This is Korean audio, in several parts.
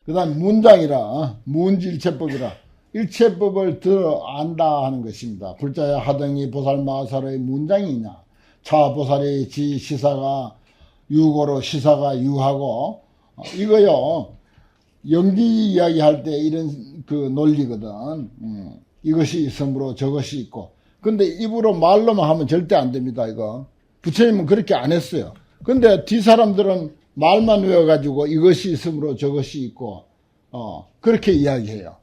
그 다음 문장이라, 문지일체법이라, 일체법을 들어 안다 하는 것입니다. 불자야 하등이 보살마살의 문장이냐, 차보살이 지 시사가 유고로 시사가 유하고, 이거요, 연기 이야기할 때 이런 그 논리거든. 이것이 있으므로 저것이 있고. 근데 입으로 말로만 하면 절대 안 됩니다, 이거. 부처님은 그렇게 안 했어요. 근데 뒷사람들은 말만 외워가지고 이것이 있으므로 저것이 있고, 그렇게 이야기해요.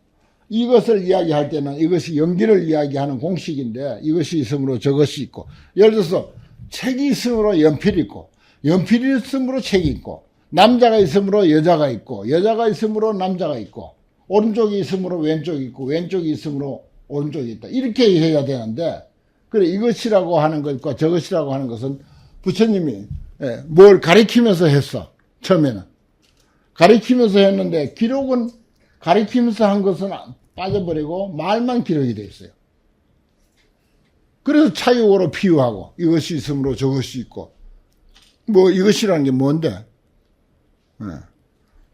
이것을 이야기할 때는 이것이 연기를 이야기하는 공식인데, 이것이 있으므로 저것이 있고. 예를 들어서, 책이 있으므로 연필이 있고, 연필이 있으므로 책이 있고, 남자가 있으므로 여자가 있고, 여자가 있으므로 남자가 있고, 오른쪽이 있으므로 왼쪽이 있고, 왼쪽이 있으므로 오른쪽이 있다. 이렇게 해야 되는데, 그래, 이것이라고 하는 것과 저것이라고 하는 것은 부처님이 뭘 가리키면서 했어. 처음에는. 가리키면서 했는데, 기록은 가리키면서 한 것은 빠져버리고, 말만 기록이 돼 있어요. 그래서 차육으로 비유하고, 이것이 있으므로 저것이 있고, 뭐, 이것이라는 게 뭔데?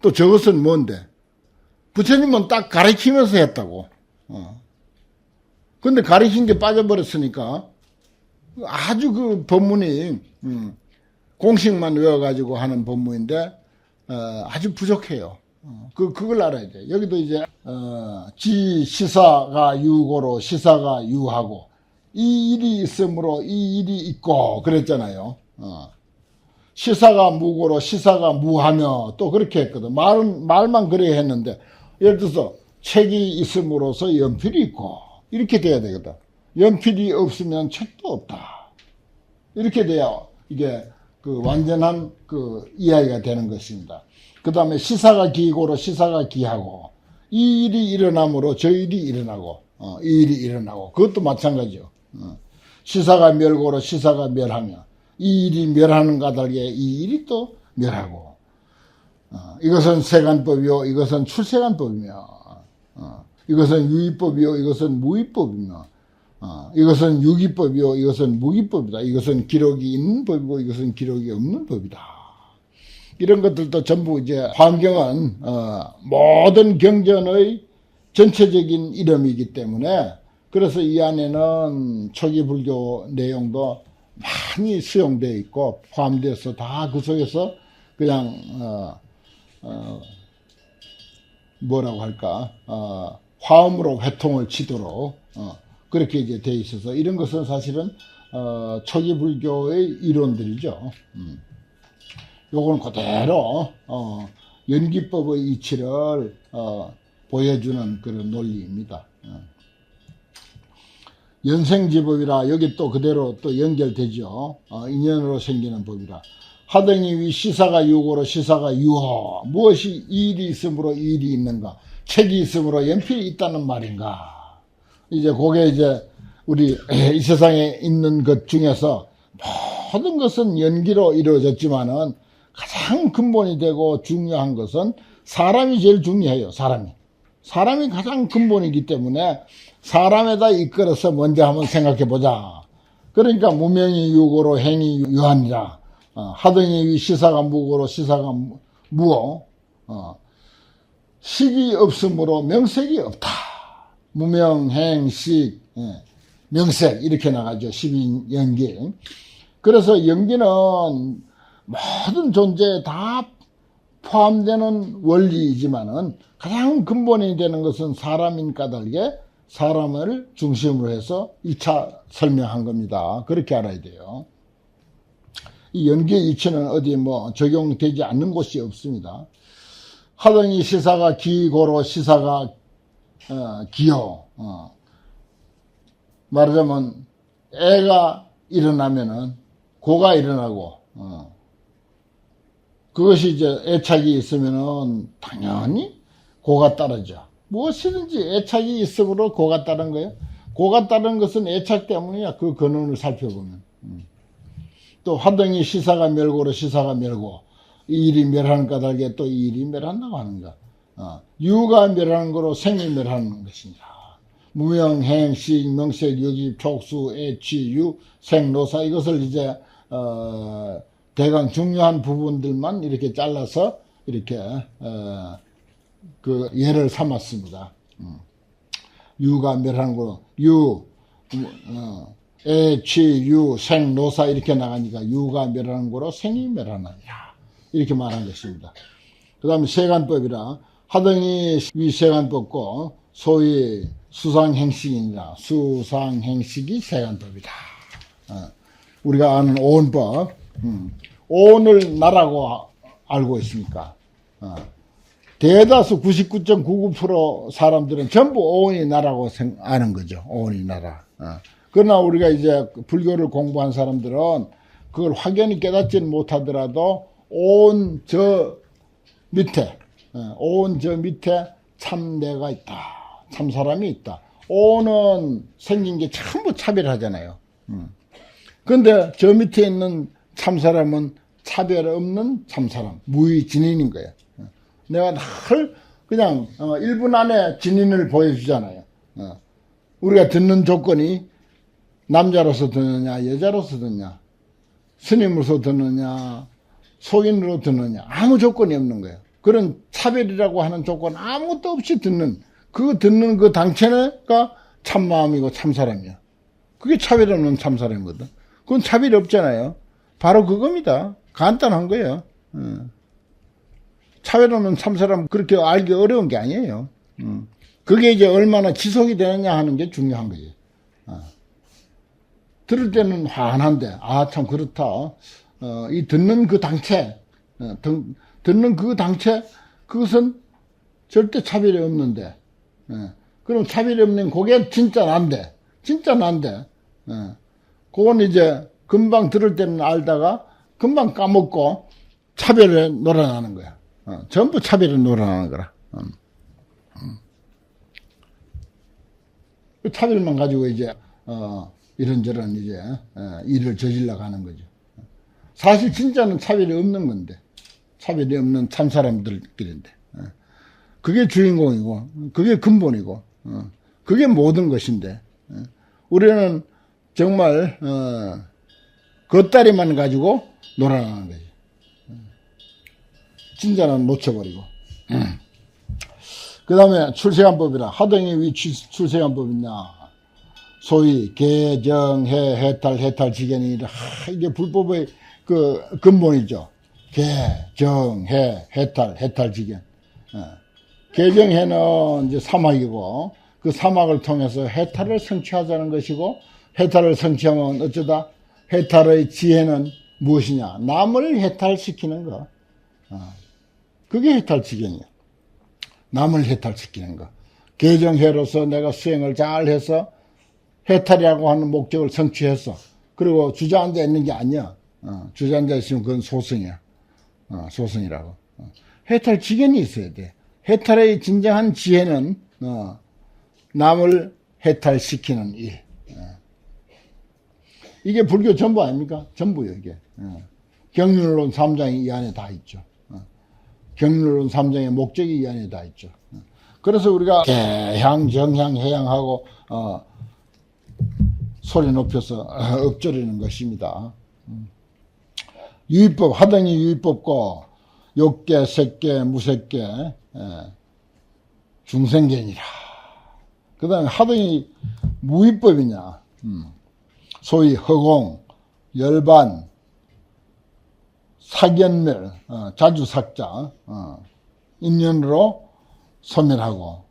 또 저것은 뭔데? 부처님은 딱 가리키면서 했다고. 근데 가리킨 게 빠져버렸으니까 아주 그 법문이 공식만 외워가지고 하는 법문인데 아주 부족해요. 그걸 알아야 돼. 여기도 이제 지 시사가 유고로 시사가 유하고 이 일이 있으므로 이 일이 있고 그랬잖아요. 시사가 무고로 시사가 무하며 또 그렇게 했거든. 말만 그래 했는데 예를 들어서 책이 있음으로써 연필이 있고 이렇게 돼야 되거든. 연필이 없으면 책도 없다. 이렇게 돼야 이게 그 완전한 그 이야기가 되는 것입니다. 그 다음에 시사가 기고로 시사가 기하고 이 일이 일어나므로 저 일이 일어나고 이 일이 일어나고 그것도 마찬가지요. 시사가 멸고로 시사가 멸하며 이 일이 멸하는 까닭에 이 일이 또 멸하고 이것은 세간법이요 이것은 출세간법이며 이것은 유의법이요 이것은 무의법이며 이것은 유기법이요 이것은 무기법이다. 이것은 기록이 있는 법이고 이것은 기록이 없는 법이다. 이런 것들도 전부 이제 환경은 모든 경전의 전체적인 이름이기 때문에 그래서 이 안에는 초기 불교 내용도 많이 수용되어 있고 포함되어서 다 그 속에서 그냥 뭐라고 할까 화음으로 회통을 치도록 그렇게 이제 돼 있어서 이런 것은 사실은 초기 불교의 이론들이죠. 요건 그대로 연기법의 이치를 보여주는 그런 논리입니다. 연생지법이라 여기 또 그대로 또 연결되죠. 인연으로 생기는 법이라. 하등이 위 시사가 유고로 시사가 유허. 무엇이 이 일이 있으므로 이 일이 있는가? 책이 있으므로 연필이 있다는 말인가? 이제 그게 이제 우리 이 세상에 있는 것 중에서 모든 것은 연기로 이루어졌지만은 가장 근본이 되고 중요한 것은 사람이 제일 중요해요. 사람이 가장 근본이기 때문에 사람에다 이끌어서 먼저 한번 생각해 보자. 그러니까 무명이 유고로 행이 유하니라. 하등이 시사가 무고로 시사가 무어. 식이 없으므로 명색이 없다. 무명, 행, 식, 명색 이렇게 나가죠. 12연기. 그래서 연기는 모든 존재에 다 포함되는 원리이지만은 가장 근본이 되는 것은 사람인 까닭에 사람을 중심으로 해서 1차 설명한 겁니다. 그렇게 알아야 돼요. 이 연기의 이치는 어디 뭐 적용되지 않는 곳이 없습니다. 하등이 시사가 기고로 시사가 기호. 말하자면 애가 일어나면은 고가 일어나고 그것이 이제 애착이 있으면은 당연히 고가 따르죠. 무엇이든지 애착이 있으므로 고가 따른 거예요. 고가 따른 것은 애착 때문이야. 그 근원을 살펴보면. 또 하등이 시사가 멸고로 시사가 멸고 이 일이 멸하는 까닭에 또 이 일이 멸한다고 하는 거. 유가 멸하는 거로 생이 멸하는 것입니다. 무명, 행, 식, 명색, 유기, 촉수, 애취, 유, 생, 노사 이것을 이제 대강 중요한 부분들만 이렇게 잘라서 이렇게 그 예를 삼았습니다. 유가 멸하는 거로 애, 취, 유, 생, 노사 이렇게 나가니까 유가 멸하는 거로 생이 멸하느냐 이렇게 말한 것입니다. 그 다음에 세간법이라 하등이 위세간법고 소위 수상행식이니라 수상행식이 세간법이다. 우리가 아는 오온법, 오온을 나라고 알고 있습니까? 대다수 99.99% 사람들은 전부 오온이 나라고 아는 거죠. 오온이 나라. 그러나 우리가 이제 불교를 공부한 사람들은 그걸 확연히 깨닫지는 못하더라도 오온 저 밑에 참 내가 있다. 참 사람이 있다. 오온은 생긴 게 전부 차별하잖아요. 그런데 저 밑에 있는 참 사람은 차별 없는 참 사람, 무의 진인인 거예요. 내가 늘 그냥 1분 안에 진인을 보여주잖아요. 우리가 듣는 조건이 남자로서 듣느냐 여자로서 듣느냐 스님으로서 듣느냐 소인으로 듣느냐 아무 조건이 없는 거예요. 그런 차별이라고 하는 조건 아무것도 없이 듣는 그 당체가 참마음이고 참사람이야. 그게 차별 없는 참사람이거든. 그건 차별이 없잖아요. 바로 그겁니다. 간단한 거예요. 차별 없는 참사람 그렇게 알기 어려운 게 아니에요. 그게 이제 얼마나 지속이 되느냐 하는 게 중요한 거예요. 들을 때는 환한데 참 그렇다. 이 듣는 그 당체 듣는 그 당체 그것은 절대 차별이 없는데 그럼 차별이 없는 그게 진짜 난데 그건 이제 금방 들을 때는 알다가 금방 까먹고 차별에 놀아나는 거야. 전부 차별에 놀아나는 거라. 그 차별만 가지고 이제 이런저런 이제 일을 저질러 가는 거죠. 사실 진짜는 차별이 없는 건데 차별이 없는 참사람들끼리인데 그게 주인공이고 그게 근본이고 그게 모든 것인데 우리는 정말 겉다리만 가지고 놀아나는 거지. 진짜는 놓쳐버리고. 그 다음에 출세간법이라 하등이 위 출세간법이냐 소위 개정해 해탈 지견이라 이게 불법의 그 근본이죠. 개정해 해탈 지견. 개정해는 이제 사막이고 그 사막을 통해서 해탈을 성취하자는 것이고 해탈을 성취하면 어쩌다 해탈의 지혜는 무엇이냐? 남을 해탈시키는 거. 그게 해탈지견이에요. 남을 해탈시키는 거. 개정해로서 내가 수행을 잘 해서 해탈이라고 하는 목적을 성취했어. 그리고 주저앉아 있는 게 아니야. 주저앉아 있으면 그건 소승이야. 소승이라고. 해탈지견이 있어야 돼. 해탈의 진정한 지혜는 남을 해탈시키는 일. 이게 불교 전부 아닙니까? 전부요, 이게. 경륜론 3장이 이 안에 다 있죠. 경륜론 3장의 목적이 이 안에 다 있죠. 그래서 우리가 개향, 정향, 해향하고 소리 높여서 읊조리는 것입니다. 유의법, 하등이 유의법고 욕계, 색계, 무색계, 중생견이라. 그 다음에 하등이 무의법이냐. 소위 허공, 열반, 사견멸, 자주삭자, 인연으로 소멸하고,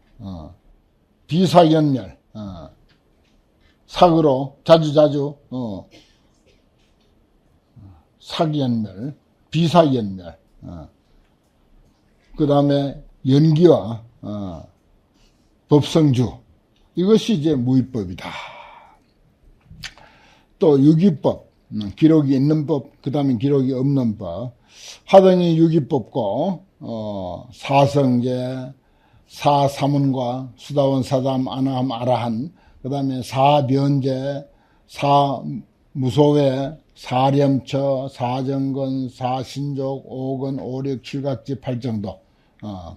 비사견멸, 사그로 자주, 사견멸, 비사견멸, 그 다음에 연기와, 법성주, 이것이 이제 무의법이다. 또 유기법, 기록이 있는 법, 그 다음에 기록이 없는 법. 하등이 유기법고 사성제, 사사문과 수다원, 사담, 아나함, 아라한, 그 다음에 사변제, 사무소회, 사렴처, 사정건, 사신족, 오건, 오력, 칠각지, 팔정도,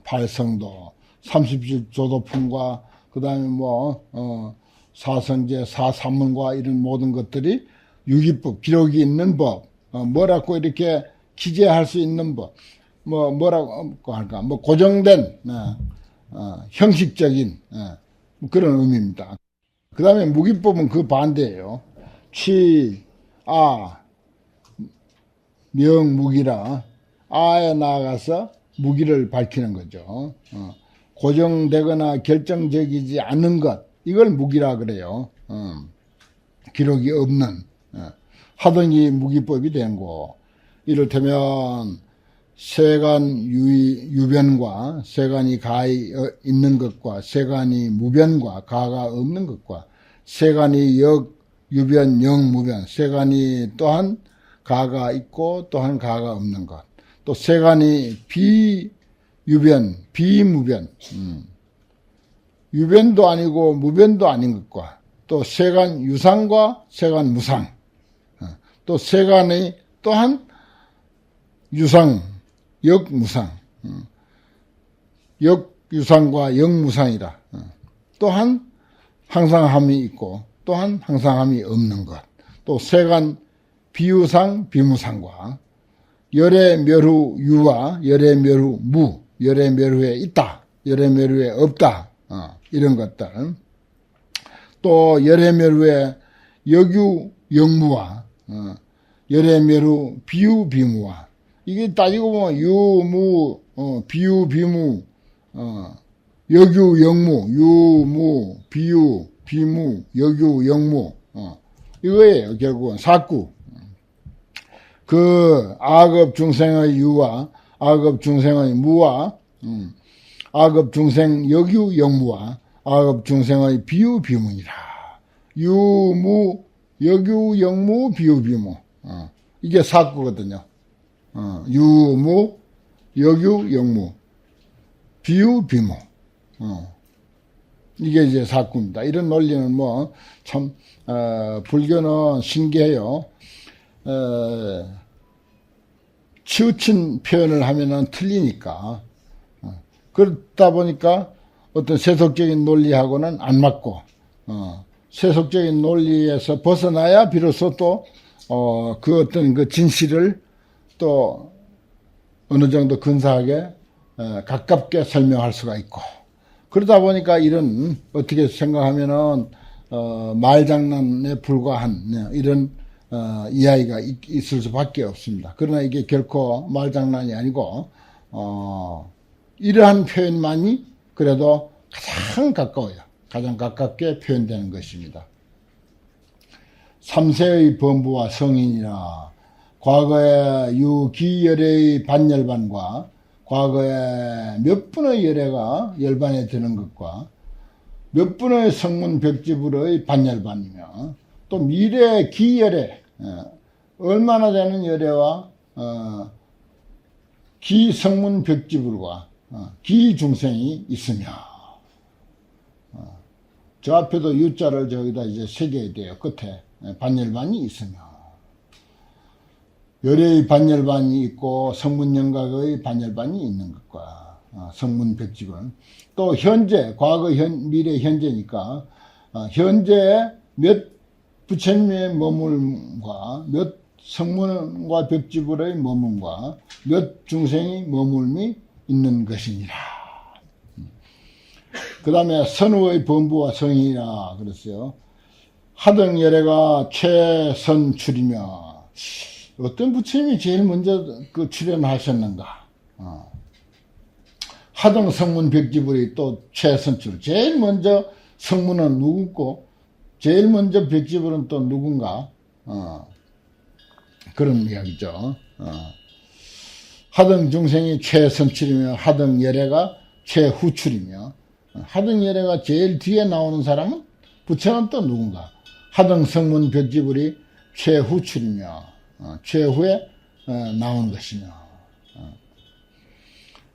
팔성도, 37조도품과 그 다음에 사성제, 사사문과 이런 모든 것들이 유기법, 기록이 있는 법, 뭐라고 이렇게 기재할 수 있는 법. 뭐라고 할까, 고정된, 형식적인, 그런 의미입니다. 그 다음에 무기법은 그 반대예요. 명무기라, 아에 나아가서 무기를 밝히는 거죠. 고정되거나 결정적이지 않는 것, 이걸 무기라 그래요. 기록이 없는, 하등이 무기법이 된 거. 이를테면 세간 유변과 세간이 가히 있는 것과 세간이 무변과 가가 없는 것과 세간이 유변 영무변, 세간이 또한 가가 있고 또한 가가 없는 것, 또 세간이 비유변 비무변, 유변도 아니고 무변도 아닌 것과 또 세간 유상과 세간 무상, 또 세간이 또한 유상 역무상, 역유상과 역무상이라, 또한 항상함이 있고 또한 항상함이 없는 것, 또 세간 비유상 비무상과 열애멸후 유와 열애멸후 무, 열애멸후에 있다, 열애멸후에 없다, 이런 것들, 또 열애멸후에 역유 역무와 열애멸후 비유 비무와, 이게 따지고 보면 유무, 비유 비무, 역유 역무, 유무 비유 비무 역유 역무, 이거예요. 결국은 사구. 그 악업 중생의 유와 악업 중생의 무와 악업 중생 역유 역무와 악업 중생의 비유 비무니라. 유무 역유 역무 비유 비무, 이게 사구거든요. 유무 역유 역무 비유 비무, 이게 이제 사구입니다. 이런 논리는 참 불교는 신기해요. 치우친 표현을 하면은 틀리니까, 그렇다 보니까 어떤 세속적인 논리하고는 안 맞고, 세속적인 논리에서 벗어나야 비로소 또 그 어떤 그 진실을 또 어느 정도 근사하게 가깝게 설명할 수가 있고, 그러다 보니까 이런, 어떻게 생각하면은 말장난에 불과한 이런 이야기가 있을 수밖에 없습니다. 그러나 이게 결코 말장난이 아니고 이러한 표현만이 그래도 가장 가까워요. 가장 가깝게 표현되는 것입니다. 삼세의 범부와 성인이라, 과거에 유기열애의 반열반과 과거에 몇 분의 열애가 열반에 드는 것과 몇 분의 성문 벽지불의 반열반이며, 또 미래 기열애, 얼마나 되는 열애와 기성문 벽지불과 기중생이 있으며, 저 앞에도 유자를 저기다 이제 새겨야 돼요. 끝에 반열반이 있으며, 열애의 반열반이 있고 성문영각의 반열반이 있는 것과 성문백집은 또 현재, 과거, 미래, 현재니까 현재에 몇 부처님의 머물과 몇 성문과 벽지불의 머물과 몇 중생이 머물미 있는 것이니라. 그 다음에 선우의 범부와 성이라 그랬어요. 하등 열애가 최선출이며, 어떤 부처님이 제일 먼저 그 출연하셨는가? 하등 성문 벽지불이 또 최선출. 제일 먼저 성문은 누구고, 제일 먼저 벽지불은 또 누군가? 그런 이야기죠. 하등 중생이 최선출이며, 하등 열애가 최후출이며, 하등 열애가 제일 뒤에 나오는 사람은 부처는 또 누군가? 하등 성문 벽지불이 최후출이며, 최후에 나온 것이며,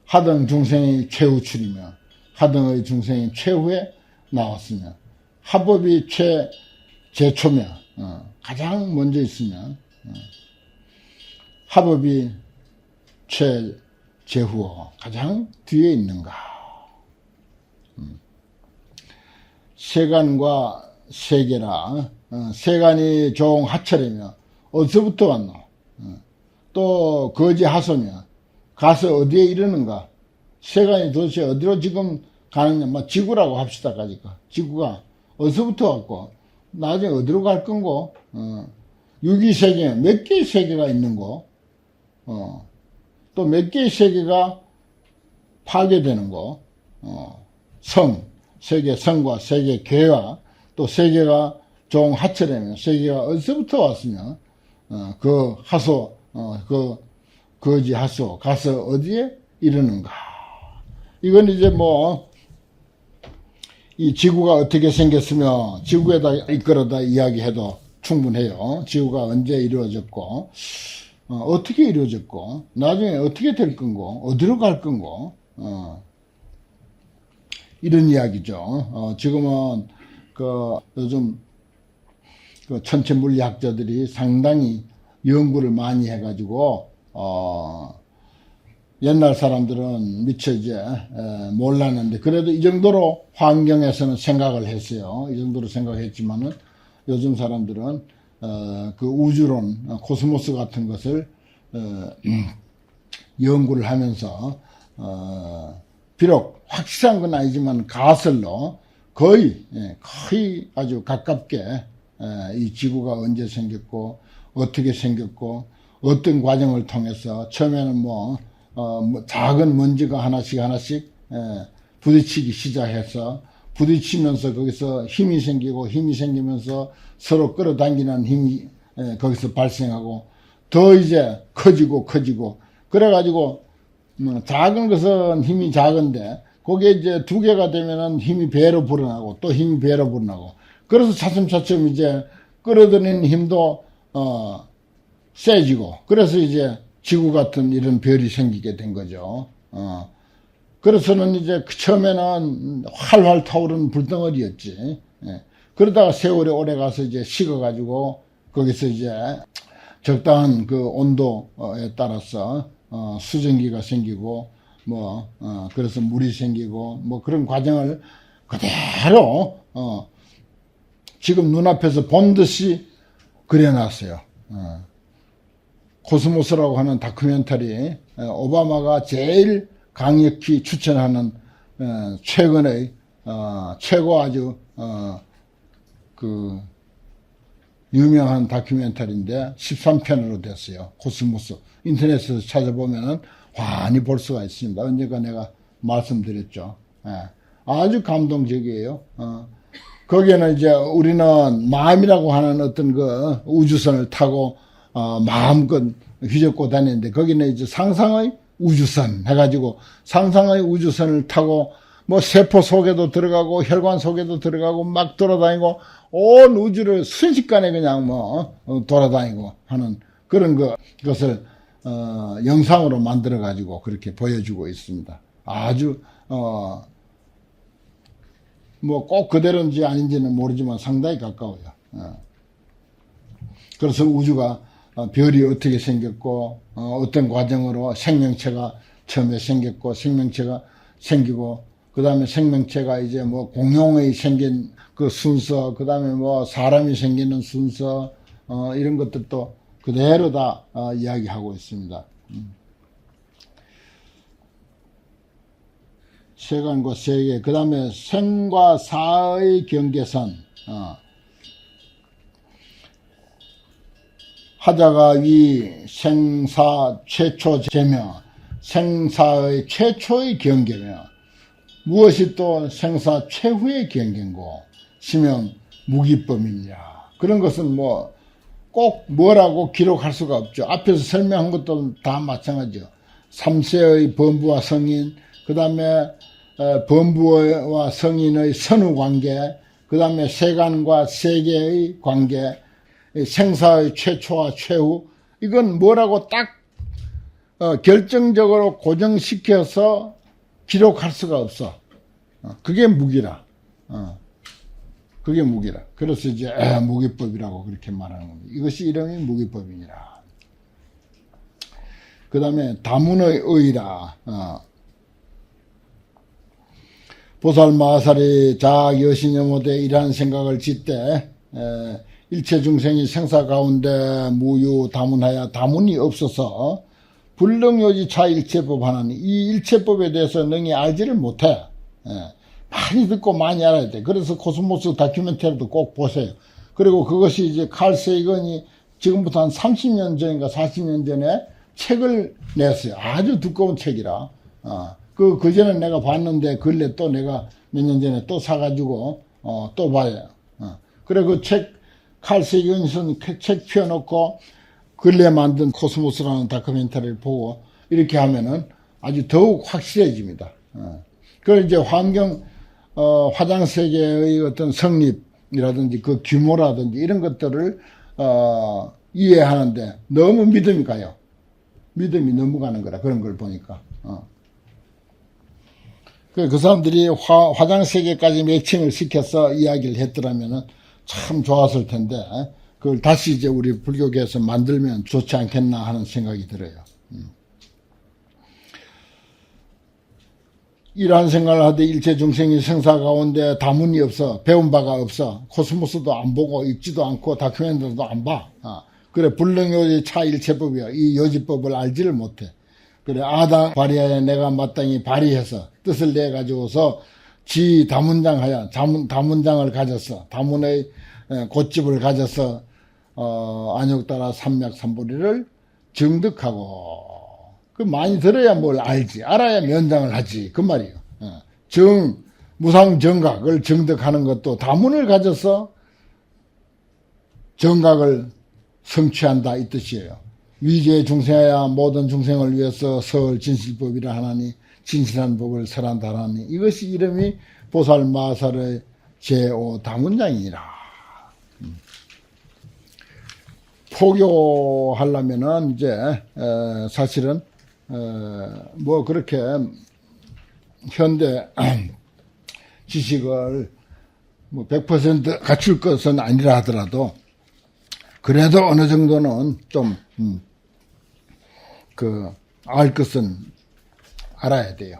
하등 중생이 최후출이며, 하등의 중생이 최후에 나왔으며, 하법이 제초며, 가장 먼저 있으며, 하법이 제후어, 가장 뒤에 있는가? 세간과 세계라, 세간이 종하철이며, 어디서부터 왔노? 또 거지 하소며, 가서 어디에 이르는가? 세간이 도대체 어디로 지금 가느냐? 뭐 지구라고 합시다. 가지고 지구가 어디서부터 왔고 나중에 어디로 갈 건고? 유기세계 몇 개의 세계가 있는고? 또 몇 개의 세계가 파괴되는 거? 세계 성과 세계 계와 또 세계가 종 하철이면 세계가 어디서부터 왔으면 그 하소 거지 하소 가서 어디에 이르는가? 이건 이제 뭐 이 지구가 어떻게 생겼으며 지구에다 이끌어다 이야기해도 충분해요. 지구가 언제 이루어졌고 어떻게 이루어졌고 나중에 어떻게 될 건고 어디로 갈 건고 이런 이야기죠. 지금은 요즘 천체 물리학자들이 상당히 연구를 많이 해가지고 옛날 사람들은 미처 이제 몰랐는데 그래도 이 정도로 환경에서는 생각을 했어요. 이 정도로 생각했지만은 요즘 사람들은 그 우주론, 코스모스 같은 것을 연구를 하면서 비록 확실한 건 아니지만 가설로 거의 아주 가깝게 이 지구가 언제 생겼고 어떻게 생겼고 어떤 과정을 통해서 처음에는 뭐 작은 먼지가 하나씩 부딪히기 시작해서 부딪히면서 거기서 힘이 생기고 힘이 생기면서 서로 끌어당기는 힘이 거기서 발생하고 더 이제 커지고 그래가지고 작은 것은 힘이 작은데 거기에 이제 두 개가 되면은 힘이 배로 불어나고 또 힘이 배로 불어나고 그래서 차츰 이제 끌어들이는 힘도 세지고 그래서 이제 지구 같은 이런 별이 생기게 된 거죠. 그래서는 이제 처음에는 활활 타오르는 불덩어리였지. 그러다가 세월이 오래 가서 이제 식어가지고 거기서 이제 적당한 그 온도에 따라서 수증기가 생기고 그래서 물이 생기고 뭐 그런 과정을 그대로 지금 눈앞에서 본 듯이 그려놨어요. 코스모스라고 하는 다큐멘터리 오바마가 제일 강력히 추천하는 최근의 최고 아주 그 유명한 다큐멘터리인데 13편으로 됐어요. 코스모스 인터넷에서 찾아보면은 많이 볼 수가 있습니다. 언젠가 내가 말씀드렸죠. 아주 감동적이에요. 거기에는 이제 우리는 마음이라고 하는 어떤 그 우주선을 타고 마음껏 휘젓고 다니는데 거기는 이제 상상의 우주선 해가지고 상상의 우주선을 타고 뭐 세포 속에도 들어가고 혈관 속에도 들어가고 막 돌아다니고 온 우주를 순식간에 그냥 돌아다니고 하는 그런 것을 영상으로 만들어 가지고 그렇게 보여주고 있습니다. 아주 뭐 꼭 그대로인지 아닌지는 모르지만 상당히 가까워요. 그래서 우주가 별이 어떻게 생겼고 어떤 과정으로 생명체가 처음에 생겼고 생명체가 생기고 그 다음에 생명체가 이제 뭐 공룡의 생긴 그 순서 그 다음에 뭐 사람이 생기는 순서 이런 것들도 그대로 다 이야기하고 있습니다. 세간과 세계 그 다음에 생과 사의 경계선 하자가 위 생사 최초 제며 생사의 최초의 경계며 무엇이 또 생사 최후의 경계인고 시명 무기법이냐 그런 것은 뭐 꼭 뭐라고 기록할 수가 없죠. 앞에서 설명한 것도 다 마찬가지죠. 3세의 범부와 성인 그 다음에 범부와 성인의 선후관계 그 다음에 세간과 세계의 관계 생사의 최초와 최후 이건 뭐라고 딱 결정적으로 고정시켜서 기록할 수가 없어. 그게 무기라. 그게 무기라. 그래서 이제 무기법이라고 그렇게 말하는 겁니다. 이것이 이름이 무기법이니라. 그 다음에 다문의 의라. 보살마살이 자학 여신여모대 이러한 생각을 짓되 일체 중생이 생사 가운데 무유 다문하여 다문이 없어서 불능요지차 일체법 하나니 이 일체법에 대해서 능히 알지를 못해. 예. 많이 듣고 많이 알아야 돼. 그래서 코스모스 다큐멘터리도 꼭 보세요. 그리고 그것이 이제 칼 세이건이 지금부터 한 30년 전인가 40년 전에 책을 냈어요. 아주 두꺼운 책이라. 그전에 내가 봤는데 근래 또 내가 몇 년 전에 또 사가지고 또 봐요. 그래 그 칼 세이건이 쓴 책 펴놓고 근래 만든 코스모스라는 다큐멘터리를 보고 이렇게 하면은 아주 더욱 확실해집니다. 그걸 이제 화장세계의 어떤 성립이라든지 그 규모라든지 이런 것들을, 이해하는데 너무 믿음이 가요. 믿음이 넘어가는 거라, 그런 걸 보니까. 그 사람들이 화장세계까지 매칭을 시켜서 이야기를 했더라면은 참 좋았을 텐데, 그걸 다시 이제 우리 불교계에서 만들면 좋지 않겠나 하는 생각이 들어요. 이러한 생각을 하되 일체 중생이 생사 가운데 다문이 없어, 배운 바가 없어, 코스모스도 안 보고 읽지도 않고 다큐멘터리도 안 봐. 그래 불능요지 차일체법이야. 이 요지법을 알지를 못해. 그래 아당 발의하여 내가 마땅히 발의해서 뜻을 내 가지고서 지 다문장하여 다문장을 가졌어. 다문의 곧집을 가져서 안욕따라 삼맥삼보리를 정득하고, 그 많이 들어야 뭘 알지. 알아야 면장을 하지. 그 말이에요. 무상정각을 정득하는 것도 다문을 가져서 정각을 성취한다 이 뜻이에요. 위계 중생하여 모든 중생을 위해서 설 진실법이라 하나니 진실한 법을 설한다 하나니 이것이 이름이 보살마살의 제5 다문장이니라. 포교하려면은 이제 사실은 뭐 그렇게 현대 지식을 뭐 100% 갖출 것은 아니라 하더라도 그래도 어느 정도는 좀 알 것은 알아야 돼요.